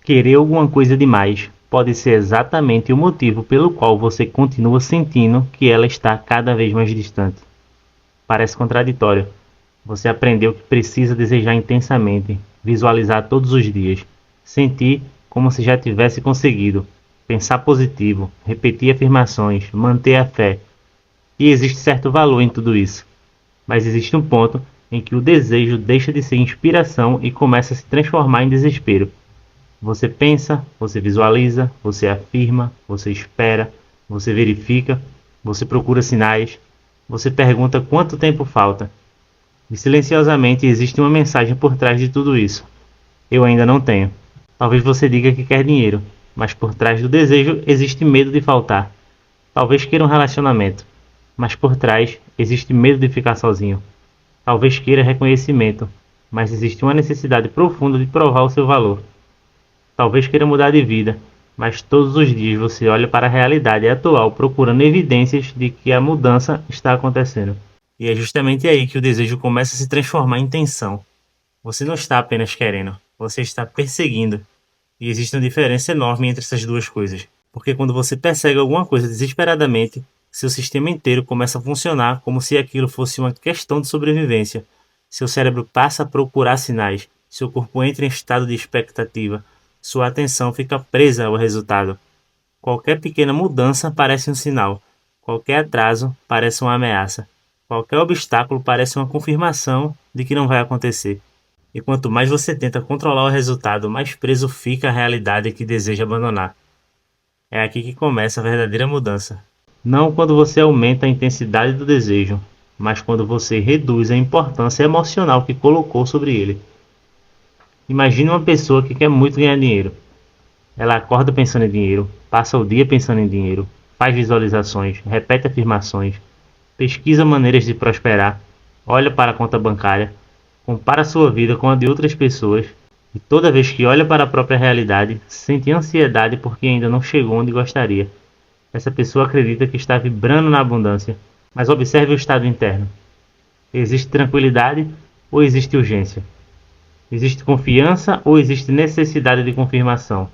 Querer alguma coisa demais pode ser exatamente o motivo pelo qual você continua sentindo que ela está cada vez mais distante. Parece contraditório. Você aprendeu que precisa desejar intensamente, visualizar todos os dias, sentir como se já tivesse conseguido, pensar positivo, repetir afirmações, manter a fé. E existe certo valor em tudo isso. Mas existe um ponto em que o desejo deixa de ser inspiração e começa a se transformar em desespero. Você pensa, você visualiza, você afirma, você espera, você verifica, você procura sinais, você pergunta quanto tempo falta. E silenciosamente existe uma mensagem por trás de tudo isso. Eu ainda não tenho. Talvez você diga que quer dinheiro, mas por trás do desejo existe medo de faltar. Talvez queira um relacionamento, mas por trás existe medo de ficar sozinho. Talvez queira reconhecimento, mas existe uma necessidade profunda de provar o seu valor. Talvez queira mudar de vida, mas todos os dias você olha para a realidade atual procurando evidências de que a mudança está acontecendo. E é justamente aí que o desejo começa a se transformar em tensão. Você não está apenas querendo, você está perseguindo. E existe uma diferença enorme entre essas duas coisas. Porque quando você persegue alguma coisa desesperadamente, seu sistema inteiro começa a funcionar como se aquilo fosse uma questão de sobrevivência. Seu cérebro passa a procurar sinais, seu corpo entra em estado de expectativa, sua atenção fica presa ao resultado. Qualquer pequena mudança parece um sinal, qualquer atraso parece uma ameaça, qualquer obstáculo parece uma confirmação de que não vai acontecer. E quanto mais você tenta controlar o resultado, mais preso fica à realidade que deseja abandonar. É aqui que começa a verdadeira mudança. Não quando você aumenta a intensidade do desejo, mas quando você reduz a importância emocional que colocou sobre ele. Imagine uma pessoa que quer muito ganhar dinheiro. Ela acorda pensando em dinheiro, passa o dia pensando em dinheiro, faz visualizações, repete afirmações, pesquisa maneiras de prosperar, olha para a conta bancária, compara sua vida com a de outras pessoas e toda vez que olha para a própria realidade, sente ansiedade porque ainda não chegou onde gostaria. Essa pessoa acredita que está vibrando na abundância, mas observe o estado interno. Existe tranquilidade ou existe urgência? Existe confiança ou existe necessidade de confirmação?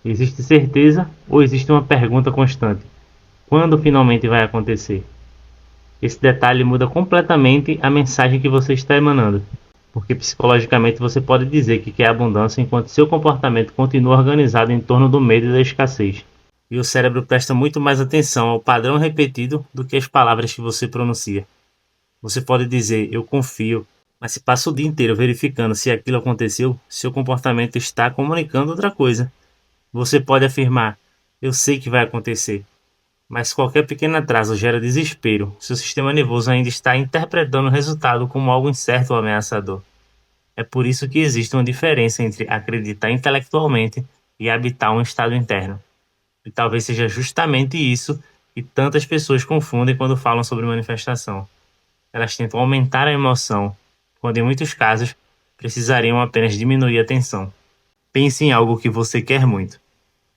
Existe certeza ou existe uma pergunta constante? Quando finalmente vai acontecer? Esse detalhe muda completamente a mensagem que você está emanando, porque psicologicamente você pode dizer que quer abundância enquanto seu comportamento continua organizado em torno do medo e da escassez. E o cérebro presta muito mais atenção ao padrão repetido do que às palavras que você pronuncia. Você pode dizer, eu confio, mas se passa o dia inteiro verificando se aquilo aconteceu, seu comportamento está comunicando outra coisa. Você pode afirmar, eu sei que vai acontecer, mas qualquer pequeno atraso gera desespero. Seu sistema nervoso ainda está interpretando o resultado como algo incerto ou ameaçador. É por isso que existe uma diferença entre acreditar intelectualmente e habitar um estado interno. E talvez seja justamente isso que tantas pessoas confundem quando falam sobre manifestação. Elas tentam aumentar a emoção, quando em muitos casos precisariam apenas diminuir a tensão. Pense em algo que você quer muito.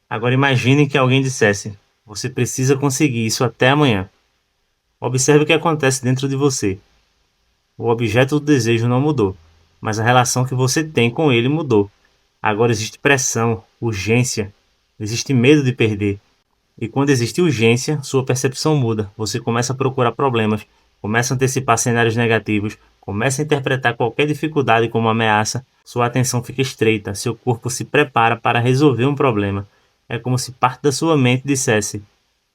Agora imagine que alguém dissesse, você precisa conseguir isso até amanhã. Observe o que acontece dentro de você. O objeto do desejo não mudou, mas a relação que você tem com ele mudou. Agora existe pressão, urgência, existe medo de perder. E quando existe urgência, sua percepção muda. Você começa a procurar problemas, começa a antecipar cenários negativos, começa a interpretar qualquer dificuldade como ameaça. Sua atenção fica estreita, seu corpo se prepara para resolver um problema. É como se parte da sua mente dissesse: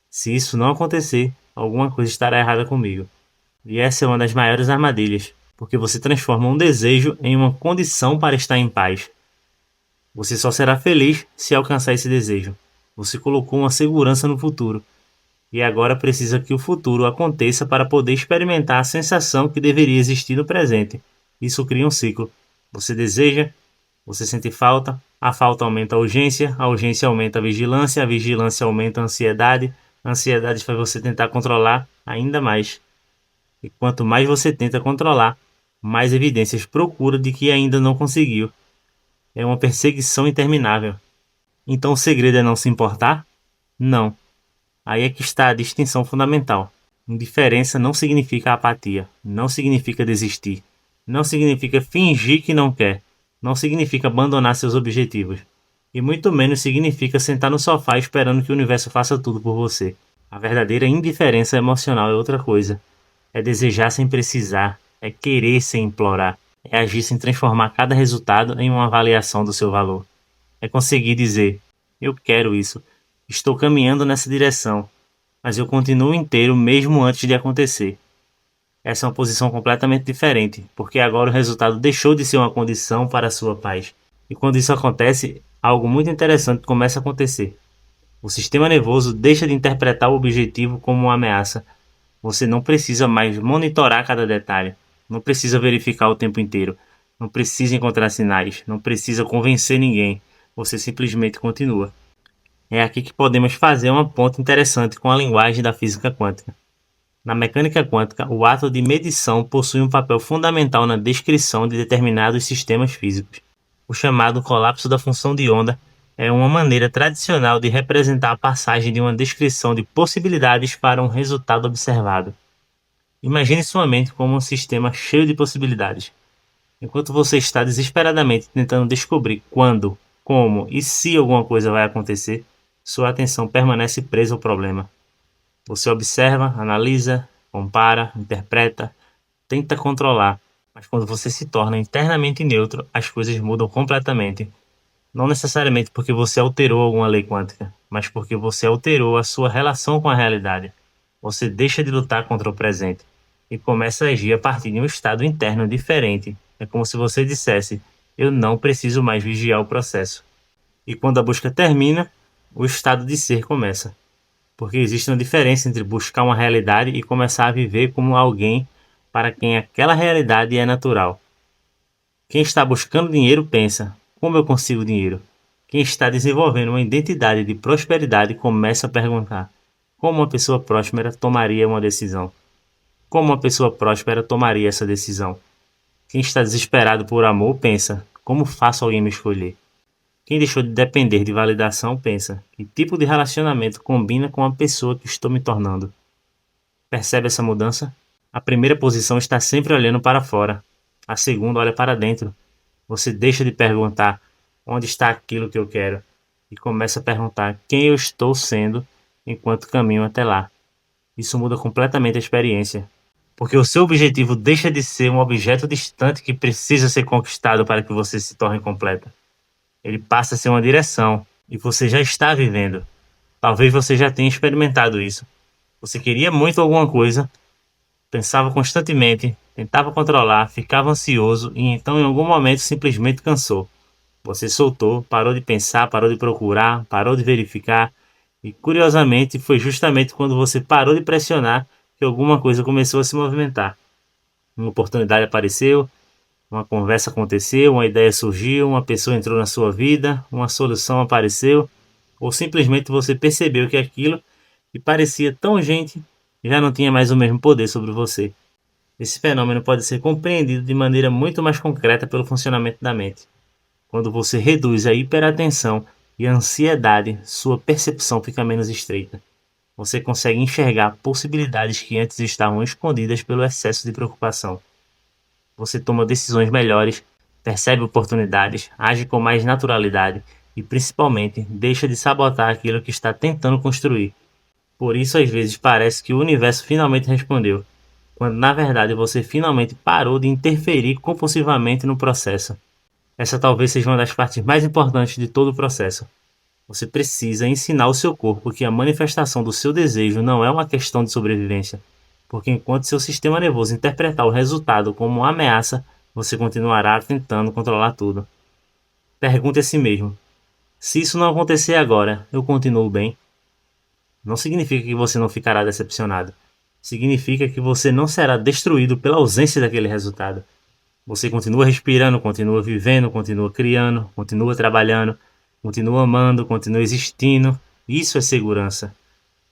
se isso não acontecer, alguma coisa estará errada comigo. E essa é uma das maiores armadilhas, porque você transforma um desejo em uma condição para estar em paz. Você só será feliz se alcançar esse desejo. Você colocou uma segurança no futuro. E agora precisa que o futuro aconteça para poder experimentar a sensação que deveria existir no presente. Isso cria um ciclo. Você deseja, você sente falta, a falta aumenta a urgência aumenta a vigilância aumenta a ansiedade faz você tentar controlar ainda mais. E quanto mais você tenta controlar, mais evidências procura de que ainda não conseguiu. É uma perseguição interminável. Então o segredo é não se importar? Não. Aí é que está a distinção fundamental. Indiferença não significa apatia, não significa desistir, não significa fingir que não quer, não significa abandonar seus objetivos. E muito menos significa sentar no sofá esperando que o universo faça tudo por você. A verdadeira indiferença emocional é outra coisa. É desejar sem precisar, é querer sem implorar, é agir sem transformar cada resultado em uma avaliação do seu valor. É conseguir dizer: eu quero isso, estou caminhando nessa direção, mas eu continuo inteiro mesmo antes de acontecer. Essa é uma posição completamente diferente, porque agora o resultado deixou de ser uma condição para a sua paz. E quando isso acontece, algo muito interessante começa a acontecer. O sistema nervoso deixa de interpretar o objetivo como uma ameaça. Você não precisa mais monitorar cada detalhe, não precisa verificar o tempo inteiro, não precisa encontrar sinais, não precisa convencer ninguém. Você simplesmente continua. É aqui que podemos fazer uma ponte interessante com a linguagem da física quântica. Na mecânica quântica, o ato de medição possui um papel fundamental na descrição de determinados sistemas físicos. O chamado colapso da função de onda é uma maneira tradicional de representar a passagem de uma descrição de possibilidades para um resultado observado. Imagine sua mente como um sistema cheio de possibilidades. Enquanto você está desesperadamente tentando descobrir quando, como e se alguma coisa vai acontecer, sua atenção permanece presa ao problema. Você observa, analisa, compara, interpreta, tenta controlar, mas quando você se torna internamente neutro, as coisas mudam completamente. Não necessariamente porque você alterou alguma lei quântica, mas porque você alterou a sua relação com a realidade. Você deixa de lutar contra o presente e começa a agir a partir de um estado interno diferente. É como se você dissesse: eu não preciso mais vigiar o processo. E quando a busca termina, o estado de ser começa. Porque existe uma diferença entre buscar uma realidade e começar a viver como alguém para quem aquela realidade é natural. Quem está buscando dinheiro pensa: como eu consigo dinheiro? Quem está desenvolvendo uma identidade de prosperidade começa a perguntar: como uma pessoa próspera tomaria uma decisão? Como uma pessoa próspera tomaria essa decisão? Quem está desesperado por amor pensa: como faço alguém me escolher? Quem deixou de depender de validação pensa: que tipo de relacionamento combina com a pessoa que estou me tornando? Percebe essa mudança? A primeira posição está sempre olhando para fora. A segunda olha para dentro. Você deixa de perguntar: onde está aquilo que eu quero? E começa a perguntar: quem eu estou sendo enquanto caminho até lá? Isso muda completamente a experiência. Porque o seu objetivo deixa de ser um objeto distante que precisa ser conquistado para que você se torne completa. Ele passa a ser uma direção e você já está vivendo. Talvez você já tenha experimentado isso. Você queria muito alguma coisa, pensava constantemente, tentava controlar, ficava ansioso e então em algum momento simplesmente cansou. Você soltou, parou de pensar, parou de procurar, parou de verificar e curiosamente foi justamente quando você parou de pressionar que alguma coisa começou a se movimentar. Uma oportunidade apareceu, uma conversa aconteceu, uma ideia surgiu, uma pessoa entrou na sua vida, uma solução apareceu, ou simplesmente você percebeu que aquilo que parecia tão urgente já não tinha mais o mesmo poder sobre você. Esse fenômeno pode ser compreendido de maneira muito mais concreta pelo funcionamento da mente. Quando você reduz a hiperatenção e a ansiedade, sua percepção fica menos estreita. Você consegue enxergar possibilidades que antes estavam escondidas pelo excesso de preocupação. Você toma decisões melhores, percebe oportunidades, age com mais naturalidade e, principalmente, deixa de sabotar aquilo que está tentando construir. Por isso, às vezes, parece que o universo finalmente respondeu, quando na verdade você finalmente parou de interferir compulsivamente no processo. Essa talvez seja uma das partes mais importantes de todo o processo. Você precisa ensinar o seu corpo que a manifestação do seu desejo não é uma questão de sobrevivência, porque enquanto seu sistema nervoso interpretar o resultado como uma ameaça, você continuará tentando controlar tudo. Pergunte a si mesmo: se isso não acontecer agora, eu continuo bem? Não significa que você não ficará decepcionado. Significa que você não será destruído pela ausência daquele resultado. Você continua respirando, continua vivendo, continua criando, continua trabalhando, continua amando, continua existindo. Isso é segurança.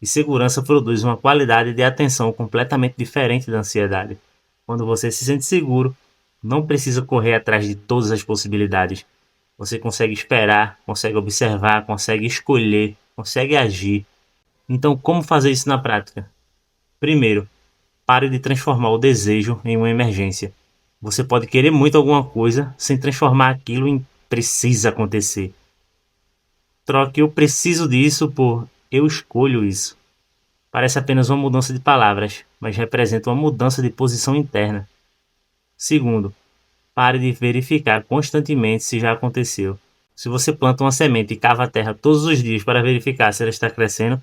E segurança produz uma qualidade de atenção completamente diferente da ansiedade. Quando você se sente seguro, não precisa correr atrás de todas as possibilidades. Você consegue esperar, consegue observar, consegue escolher, consegue agir. Então, como fazer isso na prática? Primeiro, pare de transformar o desejo em uma emergência. Você pode querer muito alguma coisa sem transformar aquilo em precisa acontecer. Troque "eu preciso disso" por "eu escolho isso". Parece apenas uma mudança de palavras, mas representa uma mudança de posição interna. Segundo, pare de verificar constantemente se já aconteceu. Se você planta uma semente e cava a terra todos os dias para verificar se ela está crescendo,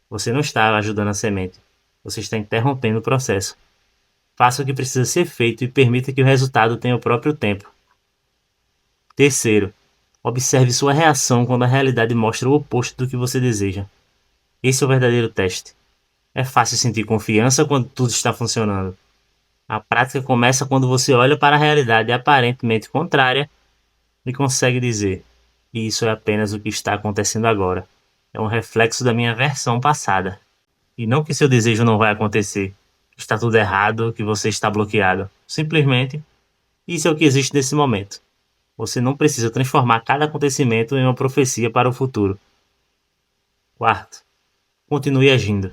você não está ajudando a semente. Você está interrompendo o processo. Faça o que precisa ser feito e permita que o resultado tenha o próprio tempo. Terceiro, observe sua reação quando a realidade mostra o oposto do que você deseja. Esse é o verdadeiro teste. É fácil sentir confiança quando tudo está funcionando. A prática começa quando você olha para a realidade aparentemente contrária e consegue dizer: isso é apenas o que está acontecendo agora. É um reflexo da minha versão passada. E não que seu desejo não vai acontecer, que está tudo errado, que você está bloqueado. Simplesmente, isso é o que existe nesse momento. Você não precisa transformar cada acontecimento em uma profecia para o futuro. Quarto, continue agindo.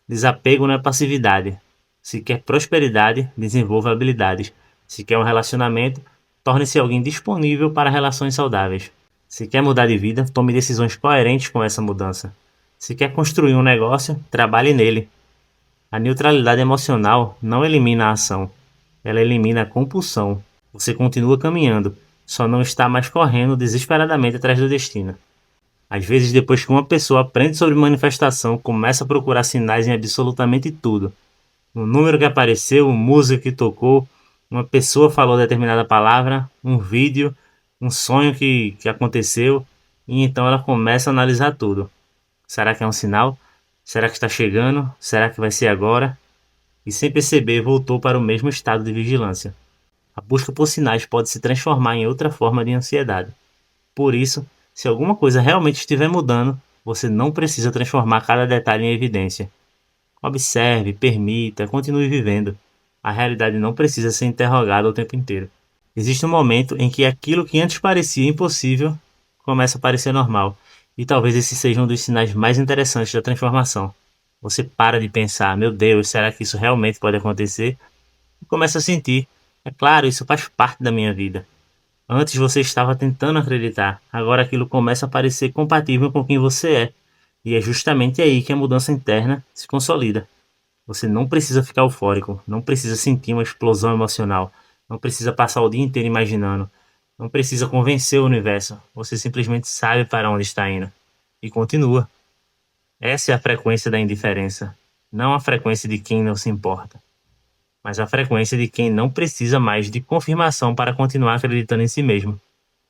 Desapego não é passividade. Se quer prosperidade, desenvolva habilidades. Se quer um relacionamento, torne-se alguém disponível para relações saudáveis. Se quer mudar de vida, tome decisões coerentes com essa mudança. Se quer construir um negócio, trabalhe nele. A neutralidade emocional não elimina a ação, ela elimina a compulsão. Você continua caminhando, só não está mais correndo desesperadamente atrás do destino. Às vezes, depois que uma pessoa aprende sobre manifestação, começa a procurar sinais em absolutamente tudo. Um número que apareceu, uma música que tocou, uma pessoa falou determinada palavra, um vídeo, um sonho que aconteceu, e então ela começa a analisar tudo. Será que é um sinal? Será que está chegando? Será que vai ser agora? E sem perceber, voltou para o mesmo estado de vigilância. A busca por sinais pode se transformar em outra forma de ansiedade. Por isso, se alguma coisa realmente estiver mudando, você não precisa transformar cada detalhe em evidência. Observe, permita, continue vivendo. A realidade não precisa ser interrogada o tempo inteiro. Existe um momento em que aquilo que antes parecia impossível começa a parecer normal, e talvez esse seja um dos sinais mais interessantes da transformação. Você para de pensar: meu Deus, será que isso realmente pode acontecer? E começa a sentir: é claro, isso faz parte da minha vida. Antes você estava tentando acreditar, agora aquilo começa a parecer compatível com quem você é. E é justamente aí que a mudança interna se consolida. Você não precisa ficar eufórico, não precisa sentir uma explosão emocional, não precisa passar o dia inteiro imaginando, não precisa convencer o universo, você simplesmente sabe para onde está indo. E continua. Essa é a frequência da indiferença, não a frequência de quem não se importa, mas a frequência de quem não precisa mais de confirmação para continuar acreditando em si mesmo.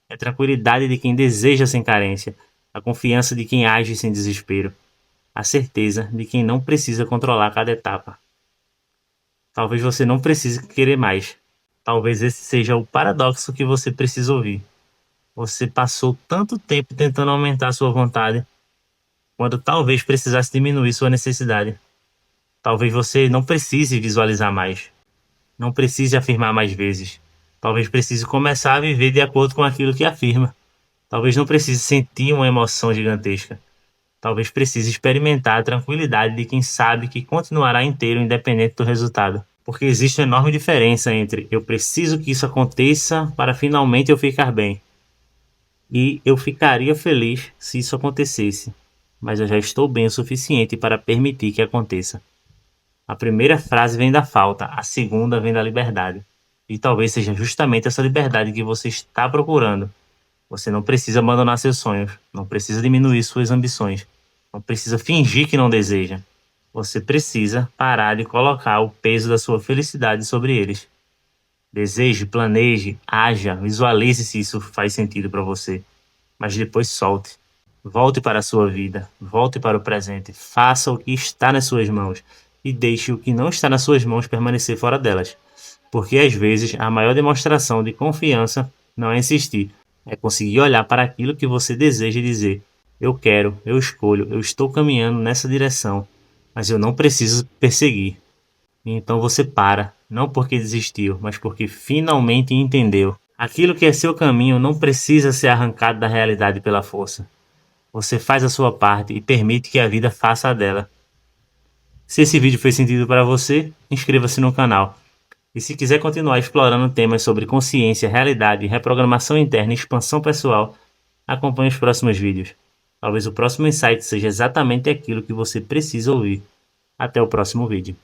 É a tranquilidade de quem deseja sem carência, a confiança de quem age sem desespero, a certeza de quem não precisa controlar cada etapa. Talvez você não precise querer mais. Talvez esse seja o paradoxo que você precisa ouvir. Você passou tanto tempo tentando aumentar sua vontade, quando talvez precisasse diminuir sua necessidade. Talvez você não precise visualizar mais. Não precise afirmar mais vezes. Talvez precise começar a viver de acordo com aquilo que afirma. Talvez não precise sentir uma emoção gigantesca. Talvez precise experimentar a tranquilidade de quem sabe que continuará inteiro independente do resultado. Porque existe uma enorme diferença entre "eu preciso que isso aconteça para finalmente eu ficar bem" e "eu ficaria feliz se isso acontecesse, mas eu já estou bem o suficiente para permitir que aconteça". A primeira frase vem da falta, a segunda vem da liberdade. E talvez seja justamente essa liberdade que você está procurando. Você não precisa abandonar seus sonhos, não precisa diminuir suas ambições, não precisa fingir que não deseja. Você precisa parar de colocar o peso da sua felicidade sobre eles. Deseje, planeje, haja, visualize se isso faz sentido para você. Mas depois solte. Volte para a sua vida, volte para o presente, faça o que está nas suas mãos e deixe o que não está nas suas mãos permanecer fora delas. Porque às vezes a maior demonstração de confiança não é insistir, é conseguir olhar para aquilo que você deseja e dizer: eu quero, eu escolho, eu estou caminhando nessa direção, mas eu não preciso perseguir. E então você para, não porque desistiu, mas porque finalmente entendeu. Aquilo que é seu caminho não precisa ser arrancado da realidade pela força. Você faz a sua parte e permite que a vida faça a dela. Se esse vídeo fez sentido para você, inscreva-se no canal. E se quiser continuar explorando temas sobre consciência, realidade, reprogramação interna e expansão pessoal, acompanhe os próximos vídeos. Talvez o próximo insight seja exatamente aquilo que você precisa ouvir. Até o próximo vídeo.